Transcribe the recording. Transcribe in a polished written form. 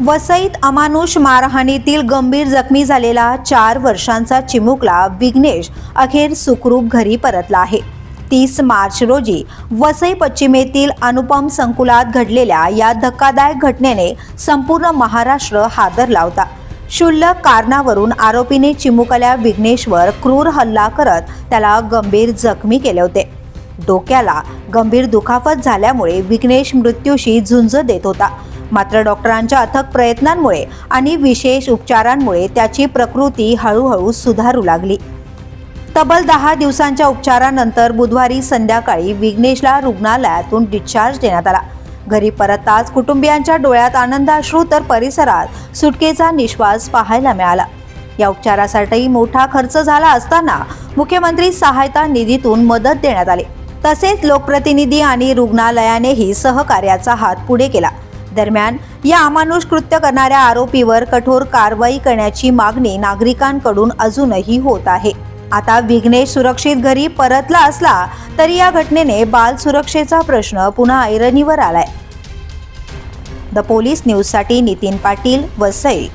वसईत अमानुष मारहाणीतील गंभीर जखमी झालेला 4 वर्षांचा चिमुकला विघ्नेश अखेर सुखरूप घरी परतला आहे। 30 मार्च रोजी वसई पश्चिमेतील अनुपम संकुलात घडलेल्या या धक्कादायक घटनेने संपूर्ण महाराष्ट्र हादरला होता। क्षुल्लक कारणावरून आरोपीने चिमुकल्या विघ्नेशवर क्रूर हल्ला करत त्याला गंभीर जखमी केले होते। डोक्याला गंभीर दुखापत झाल्यामुळे विघ्नेश मृत्यूशी झुंज देत होता। मात्र डॉक्टरांच्या अथक प्रयत्नांमुळे आणि विशेष उपचारांमुळे त्याची प्रकृती हळूहळू सुधारू लागली। तब्बल 10 दिवसांच्या उपचारानंतर बुधवारी संध्याकाळी विघ्नेशला रुग्णालयातून डिस्चार्ज देण्यात आला। घरी परतताच कुटुंबियांच्या डोळ्यात आनंदाश्रू तर परिसरात सुटकेचा निश्वास पाहायला मिळाला। या उपचारासाठी मोठा खर्च झाला असताना मुख्यमंत्री सहायता निधीतून मदत देण्यात आली। तसेच लोकप्रतिनिधी आणि रुग्णालयानेही सहकार्याचा हात पुढे केला। दरम्यान या अमानुष कृत्य करणाऱ्या आरोपीवर कठोर कारवाई करण्याची मागणी नागरिकांकडून अजूनही होत आहे। आता विघ्नेश सुरक्षित घरी परतला असला तरी या घटनेने बाल सुरक्षेचा प्रश्न पुन्हा ऐरणीवर आलाय। द पोलीस न्यूजसाठी नितीन पाटील, वसई।